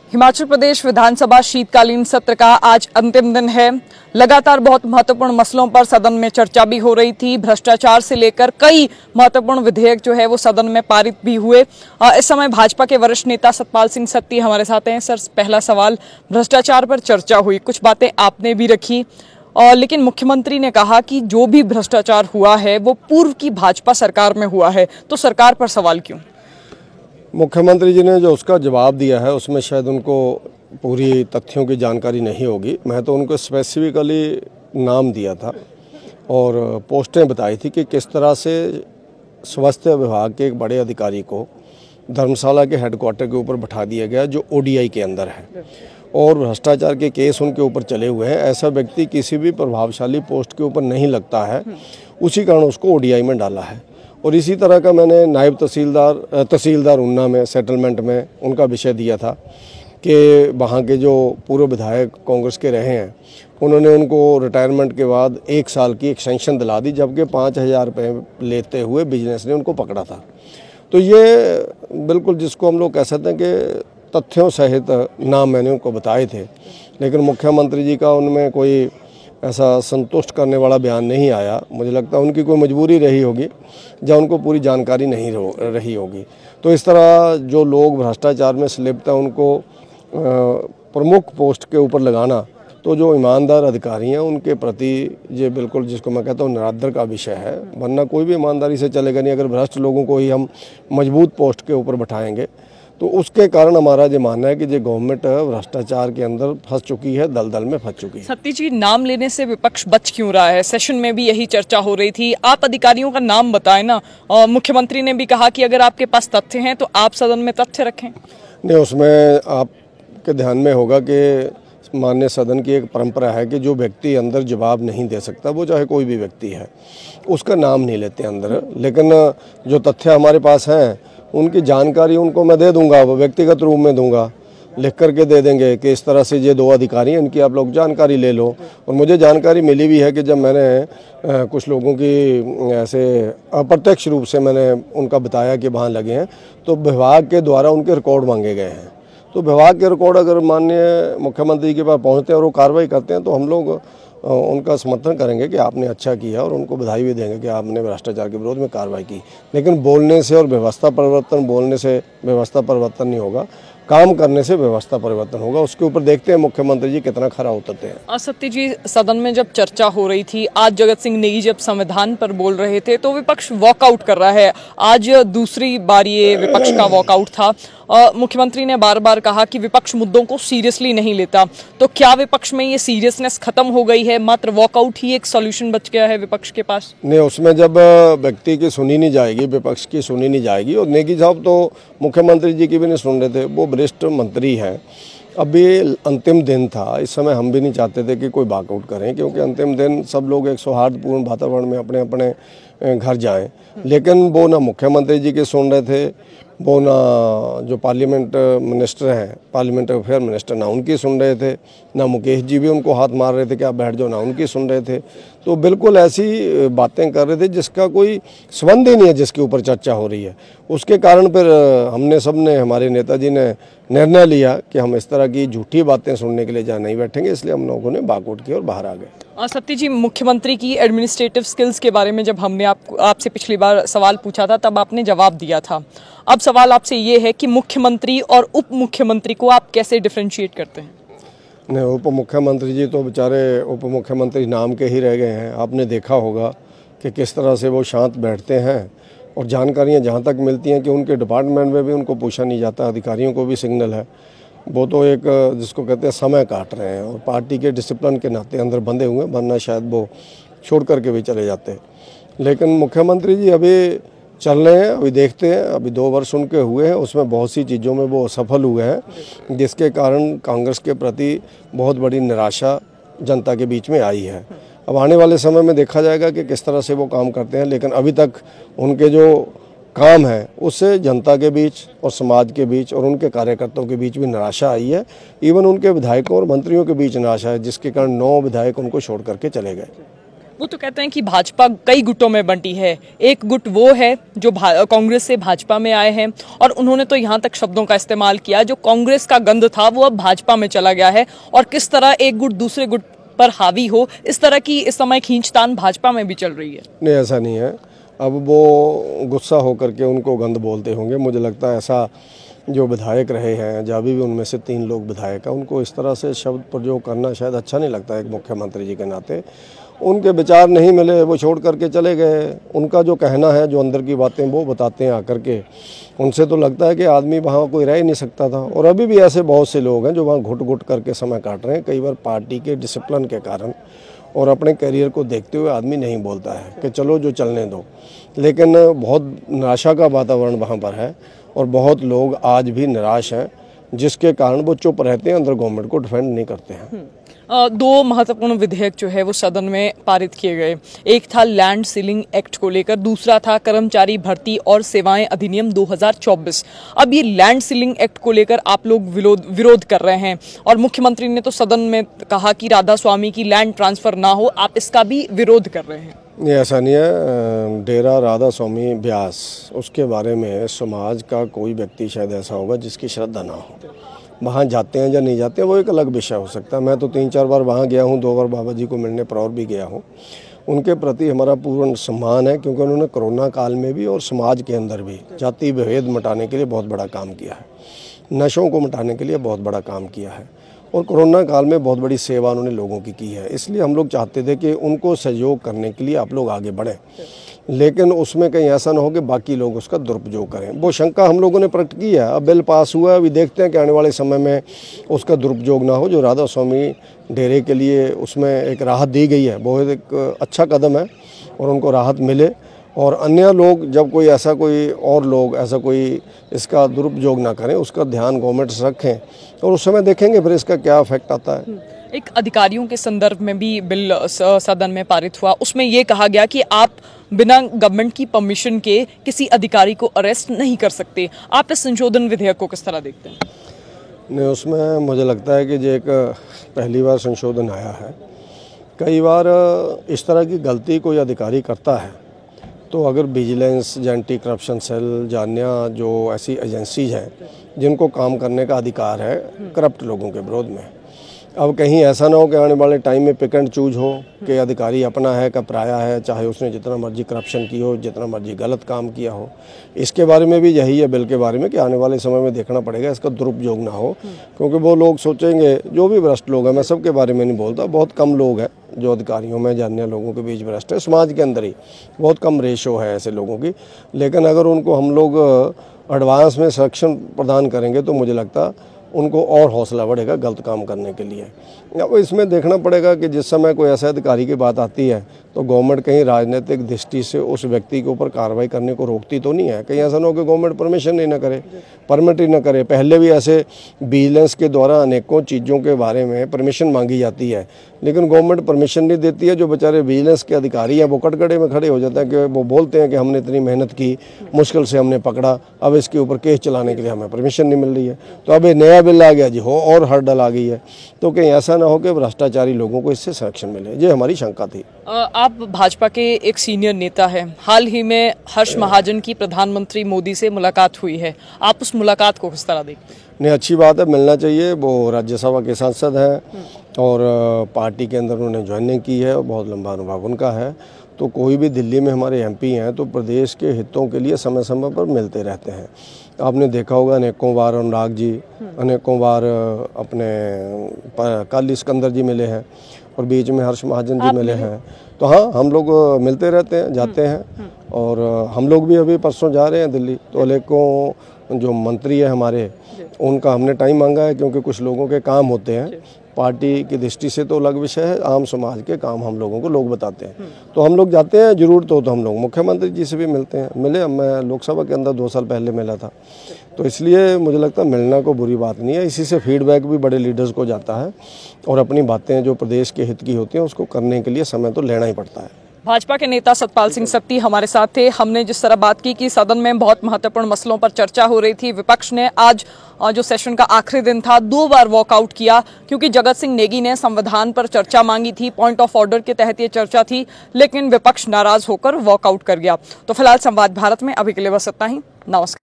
हिमाचल प्रदेश विधानसभा शीतकालीन सत्र का आज अंतिम दिन है। लगातार बहुत महत्वपूर्ण मसलों पर सदन में चर्चा भी हो रही थी। भ्रष्टाचार से लेकर कई महत्वपूर्ण विधेयक जो है वो सदन में पारित भी हुए। इस समय भाजपा के वरिष्ठ नेता सतपाल सिंह सत्ती हमारे साथ हैं। सर, पहला सवाल, भ्रष्टाचार पर चर्चा हुई, कुछ बातें आपने भी रखी, लेकिन मुख्यमंत्री ने कहा कि जो भी भ्रष्टाचार हुआ है वो पूर्व की भाजपा सरकार में हुआ है, तो सरकार पर सवाल क्यों? मुख्यमंत्री जी ने जो उसका जवाब दिया है उसमें शायद उनको पूरी तथ्यों की जानकारी नहीं होगी। मैं तो उनको स्पेसिफिकली नाम दिया था और पोस्टें बताई थी कि किस तरह से स्वास्थ्य विभाग के एक बड़े अधिकारी को धर्मशाला के हेडक्वार्टर के ऊपर बैठा दिया गया जो ओडीआई के अंदर है और भ्रष्टाचार के केस उनके ऊपर चले हुए हैं। ऐसा व्यक्ति किसी भी प्रभावशाली पोस्ट के ऊपर नहीं लगता है, उसी कारण उसको ओडीआई में डाला है। और इसी तरह का मैंने नायब तहसीलदार ऊना में सेटलमेंट में उनका विषय दिया था कि वहाँ के जो पूर्व विधायक कांग्रेस के रहे हैं उन्होंने उनको रिटायरमेंट के बाद 1 साल की एक्सटेंशन दिला दी, जबकि 5,000 रुपये लेते हुए बिजनेस ने उनको पकड़ा था। तो ये बिल्कुल जिसको हम लोग कह सकते हैं कि तथ्यों सहित नाम मैंने उनको बताए थे, लेकिन मुख्यमंत्री जी का उनमें कोई ऐसा संतुष्ट करने वाला बयान नहीं आया। मुझे लगता है उनकी कोई मजबूरी रही होगी या उनको पूरी जानकारी नहीं रही होगी। तो इस तरह जो लोग भ्रष्टाचार में संलिप्त हैं उनको प्रमुख पोस्ट के ऊपर लगाना, तो जो ईमानदार अधिकारी हैं उनके प्रति ये बिल्कुल जिसको मैं कहता हूँ निरादर का विषय है, वरना कोई भी ईमानदारी से चलेगा नहीं। अगर भ्रष्ट लोगों को ही हम मजबूत पोस्ट के ऊपर बैठाएंगे तो उसके कारण हमारा ये मानना है कि ये गवर्नमेंट भ्रष्टाचार के अंदर फंस चुकी है, दलदल में फंस चुकी है। सत्ती जी, नाम लेने से विपक्ष बच क्यों रहा है? सेशन में भी यही चर्चा हो रही थी। आप अधिकारियों का नाम बताएं ना। मुख्यमंत्री ने भी कहा कि अगर आपके पास तथ्य हैं तो आप सदन में तथ्य रखें। नहीं, उसमें आपके ध्यान में होगा कि माननीय सदन की एक परंपरा है कि जो व्यक्ति अंदर जवाब नहीं दे सकता, वो चाहे कोई भी व्यक्ति है, उसका नाम नहीं लेते अंदर। लेकिन जो तथ्य हमारे पास हैं उनकी जानकारी उनको मैं दे दूंगा, वो व्यक्तिगत रूप में दूंगा, लिख करके दे देंगे कि इस तरह से ये 2 अधिकारी हैं, इनकी आप लोग जानकारी ले लो। और मुझे जानकारी मिली भी है कि जब मैंने कुछ लोगों की ऐसे अप्रत्यक्ष रूप से मैंने उनका बताया कि वहाँ लगे हैं, तो विभाग के द्वारा उनके रिकॉर्ड मांगे गए हैं। तो विभाग के रिकॉर्ड अगर माननीय मुख्यमंत्री के पास पहुँचते हैं और वो कार्रवाई करते हैं तो हम लोग उनका समर्थन करेंगे कि आपने अच्छा किया और उनको बधाई भी देंगे कि आपने भ्रष्टाचार के विरोध में कार्रवाई की। लेकिन बोलने से और व्यवस्था परिवर्तन, बोलने से व्यवस्था परिवर्तन नहीं होगा, काम करने से व्यवस्था परिवर्तन होगा। उसके ऊपर देखते हैं मुख्यमंत्री जी कितना खरा उतरते हैं। सत्ती जी, सदन में जब चर्चा हो रही थी, आज जगत सिंह नेगी जब संविधान पर बोल रहे थे तो विपक्ष वॉकआउट कर रहा है। आज दूसरी बार ये विपक्ष का वॉकआउट था। मुख्यमंत्री ने बार बार कहा कि विपक्ष मुद्दों को सीरियसली नहीं लेता, तो क्या विपक्ष में ये सीरियसनेस खत्म हो गई है? मात्र वॉकआउट ही एक सॉल्यूशन बच गया है विपक्ष के पास? नहीं, उसमें जब व्यक्ति की सुनी नहीं जाएगी, विपक्ष की सुनी नहीं जाएगी, और नेगी साहब तो मुख्यमंत्री जी की भी नहीं सुन रहे थे, वो वरिष्ठ मंत्री हैं। अभी अंतिम दिन था, इस समय हम भी नहीं चाहते थे कि कोई वॉकआउट करें, क्योंकि अंतिम दिन सब लोग एक सौहार्दपूर्ण वातावरण में अपने अपने घर जाएं। लेकिन वो ना मुख्यमंत्री जी के सुन रहे थे, वो ना जो पार्लियामेंट मिनिस्टर हैं, पार्लियामेंट अफेयर मिनिस्टर, ना उनकी सुन रहे थे, ना मुकेश जी भी उनको हाथ मार रहे थे कि आप बैठ जाओ, ना उनकी सुन रहे थे। तो बिल्कुल ऐसी बातें कर रहे थे जिसका कोई संबंध ही नहीं है जिसके ऊपर चर्चा हो रही है। उसके कारण फिर हमने सबने, हमारे नेताजी ने निर्णय लिया कि हम इस तरह की झूठी बातें सुनने के लिए जहाँ नहीं बैठेंगे, इसलिए हम लोगों ने वॉकआउट किया और बाहर आ गए। सत्ती जी, मुख्यमंत्री की एडमिनिस्ट्रेटिव स्किल्स के बारे में जब हमने आपसे पिछली बार सवाल पूछा था तब आपने जवाब दिया था। अब सवाल आपसे ये है कि मुख्यमंत्री और उप मुख्यमंत्री को आप कैसे डिफरेंशिएट करते हैं? नहीं, उप मुख्यमंत्री जी तो बेचारे उप मुख्यमंत्री नाम के ही रह गए हैं। आपने देखा होगा कि किस तरह से वो शांत बैठते हैं और जानकारियाँ जहाँ तक मिलती हैं कि उनके डिपार्टमेंट में भी उनको पूछा नहीं जाता, अधिकारियों को भी सिग्नल है। वो तो एक जिसको कहते हैं समय काट रहे हैं और पार्टी के डिसिप्लिन के नाते अंदर बंधे हुए, वरना शायद वो छोड़ करके भी चले जाते। लेकिन मुख्यमंत्री जी अभी चल रहे हैं, अभी देखते हैं। अभी 2 वर्ष उनके हुए हैं, उसमें बहुत सी चीज़ों में वो सफल हुए हैं, जिसके कारण कांग्रेस के प्रति बहुत बड़ी निराशा जनता के बीच में आई है। अब आने वाले समय में देखा जाएगा कि किस तरह से वो काम करते हैं, लेकिन अभी तक उनके जो काम है उससे जनता के बीच और समाज के बीच और उनके कार्यकर्ताओं के बीच भी निराशा आई है। इवन उनके विधायकों और मंत्रियों के बीच निराशा है, जिसके कारण 9 विधायक उनको छोड़ करके चले गए। वो तो कहते हैं कि भाजपा कई गुटों में बंटी है। एक गुट वो है जो कांग्रेस से भाजपा में आए हैं, और उन्होंने तो यहाँ तक शब्दों का इस्तेमाल किया, जो कांग्रेस का गंद था वो अब भाजपा में चला गया है, और किस तरह एक गुट दूसरे गुट पर हावी हो, इस तरह की इस समय खींचतान भाजपा में भी चल रही है। नहीं, ऐसा नहीं है। अब वो गुस्सा होकर के उनको गंद बोलते होंगे। मुझे लगता है ऐसा जो विधायक रहे हैं, जब भी उनमें से 3 लोग विधायक हैं, उनको इस तरह से शब्द प्रयोग करना शायद अच्छा नहीं लगता। एक मुख्यमंत्री जी के नाते उनके विचार नहीं मिले, वो छोड़ करके चले गए। उनका जो कहना है, जो अंदर की बातें वो बताते हैं आकर के। उनसे तो लगता है कि आदमी वहाँ कोई रह ही नहीं सकता था। और अभी भी ऐसे बहुत से लोग हैं जो वहाँ घुट घुट करके समय काट रहे हैं। कई बार पार्टी के डिसिप्लिन के कारण और अपने करियर को देखते हुए आदमी नहीं बोलता है कि चलो जो चलने दो, लेकिन बहुत निराशा का वातावरण वहाँ पर है और बहुत लोग आज भी निराश हैं, जिसके कारण वो चुप रहते हैं, अंदर गवर्नमेंट को डिफेंड नहीं करते हैं। 2 महत्वपूर्ण विधेयक जो है वो सदन में पारित किए गए। एक था लैंड सीलिंग एक्ट को लेकर, दूसरा था कर्मचारी भर्ती और सेवाएं अधिनियम 2024। अब ये लैंड सीलिंग एक्ट को लेकर आप लोग विरोध कर रहे हैं, और मुख्यमंत्री ने तो सदन में कहा कि राधा स्वामी की लैंड ट्रांसफर ना हो, आप इसका भी विरोध कर रहे हैं। नहीं, ऐसा नहीं है। डेरा राधा स्वामी ब्यास, उसके बारे में समाज का कोई व्यक्ति शायद ऐसा होगा जिसकी श्रद्धा ना हो। वहाँ जाते हैं या नहीं जाते हैं वो एक अलग विषय हो सकता है। मैं तो 3-4 बार वहाँ गया हूँ, 2 बार बाबा जी को मिलने पर और भी गया हूँ। उनके प्रति हमारा पूर्ण सम्मान है, क्योंकि उन्होंने कोरोना काल में भी और समाज के अंदर भी जाति भेद मिटाने के लिए बहुत बड़ा काम किया है, नशों को मिटाने के लिए बहुत बड़ा काम किया है, और कोरोना काल में बहुत बड़ी सेवा उन्होंने लोगों की है। इसलिए हम लोग चाहते थे कि उनको सहयोग करने के लिए आप लोग आगे बढ़ें, लेकिन उसमें कहीं ऐसा ना हो कि बाकी लोग उसका दुरुपयोग करें। वो शंका हम लोगों ने प्रकट की है। अब बिल पास हुआ है, अभी देखते हैं कि आने वाले समय में उसका दुरुपयोग ना हो। जो राधा स्वामी डेरे के लिए उसमें एक राहत दी गई है, बहुत एक अच्छा कदम है, और उनको राहत मिले, और अन्य लोग जब कोई ऐसा कोई और लोग ऐसा कोई इसका दुरुपयोग ना करें, उसका ध्यान गवर्नमेंट से रखें, और उस समय देखेंगे फिर इसका क्या इफेक्ट आता है। एक अधिकारियों के संदर्भ में भी बिल सदन में पारित हुआ, उसमें ये कहा गया कि आप बिना गवर्नमेंट की परमिशन के किसी अधिकारी को अरेस्ट नहीं कर सकते। आप इस संशोधन विधेयक को किस तरह देखते हैं? नहीं, उसमें मुझे लगता है कि जो एक पहली बार संशोधन आया है। कई बार इस तरह की गलती कोई अधिकारी करता है तो अगर विजिलेंस या एंटी करप्शन सेल जानिया जो ऐसी एजेंसीज हैं जिनको काम करने का अधिकार है करप्ट लोगों के विरोध में, अब कहीं ऐसा ना हो कि आने वाले टाइम में पिक एंड चूज हो कि अधिकारी अपना है का पराया है, चाहे उसने जितना मर्जी करप्शन की हो, जितना मर्जी गलत काम किया हो। इसके बारे में भी यही है बिल के बारे में कि आने वाले समय में देखना पड़ेगा इसका दुरुपयोग ना हो, क्योंकि वो लोग सोचेंगे, जो भी भ्रष्ट लोग हैं, मैं सबके बारे में नहीं बोलता, बहुत कम लोग हैं जो अधिकारियों में जानने लोगों के बीच भ्रष्ट है, समाज के अंदर ही बहुत कम रेशो है ऐसे लोगों की। लेकिन अगर उनको हम लोग एडवांस में संरक्षण प्रदान करेंगे तो मुझे लगता उनको और हौसला बढ़ेगा गलत काम करने के लिए। अब इसमें देखना पड़ेगा कि जिस समय कोई ऐसे अधिकारी की बात आती है तो गवर्नमेंट कहीं राजनीतिक दृष्टि से उस व्यक्ति के ऊपर कार्रवाई करने को रोकती तो नहीं है। कहीं ऐसा ना हो कि गवर्नमेंट परमिशन नहीं ना करे, परमिट ही ना करे। पहले भी ऐसे विजिलेंस के द्वारा अनेकों चीज़ों के बारे में परमिशन मांगी जाती है, लेकिन गवर्नमेंट परमिशन नहीं देती है। जो बेचारे विजिलेंस के अधिकारी हैं वो कटघरे में खड़े हो जाते हैं कि वो बोलते हैं कि हमने इतनी मेहनत की, मुश्किल से हमने पकड़ा, अब इसके ऊपर केस चलाने के लिए हमें परमिशन नहीं मिल रही है। तो अब नया बिल आ गया जी, हो और हर्डल आ गई है, तो कहीं ऐसा ना हो कि भ्रष्टाचारी लोगों को इससे संरक्षण मिले। ये हमारी शंका थी। आप भाजपा के एक सीनियर नेता हैं, हाल ही में हर्ष महाजन की प्रधानमंत्री मोदी से मुलाकात हुई है, आप उस मुलाकात को किस तरह देखते हैं? नहीं, अच्छी बात है, मिलना चाहिए। वो राज्यसभा के सांसद हैं और पार्टी के अंदर उन्होंने ज्वाइनिंग की है और बहुत लंबा अनुभव उनका है। तो कोई भी दिल्ली में हमारे एमपी हैं तो प्रदेश के हितों के लिए समय समय पर मिलते रहते हैं। आपने देखा होगा अनेकों बार अनुराग जी, अनेकों बार अपने कल सिकंदर जी मिले हैं और बीच में हर्ष महाजन जी मिले हैं। तो हाँ, हम लोग मिलते रहते हैं, जाते हैं, और हम लोग भी अभी परसों जा रहे हैं दिल्ली। तो अनेकों जो मंत्री है हमारे, उनका हमने टाइम मांगा है, क्योंकि कुछ लोगों के काम होते हैं पार्टी की दृष्टि से तो अलग विषय है, आम समाज के काम हम लोगों को लोग बताते हैं। तो हम लोग जाते हैं, जरूरत हो तो हम लोग मुख्यमंत्री जी से भी मिलते हैं। मिले, मैं लोकसभा के अंदर 2 साल पहले मिला था, तो इसलिए मुझे लगता है मिलना को बुरी बात नहीं है। इसी से फीडबैक भी बड़े लीडर्स को जाता है और अपनी बातें जो प्रदेश के हित की होती हैं उसको करने के लिए समय तो लेना ही पड़ता है। भाजपा के नेता सतपाल सिंह सत्ती हमारे साथ थे। हमने जिस तरह बात की कि सदन में बहुत महत्वपूर्ण मसलों पर चर्चा हो रही थी, विपक्ष ने आज जो सेशन का आखिरी दिन था 2 बार वॉकआउट किया क्योंकि जगत सिंह नेगी ने संविधान पर चर्चा मांगी थी। पॉइंट ऑफ ऑर्डर के तहत ये चर्चा थी, लेकिन विपक्ष नाराज होकर वॉकआउट कर गया। तो फिलहाल संवाद भारत में अभी के लिए बस इतना ही। नमस्कार।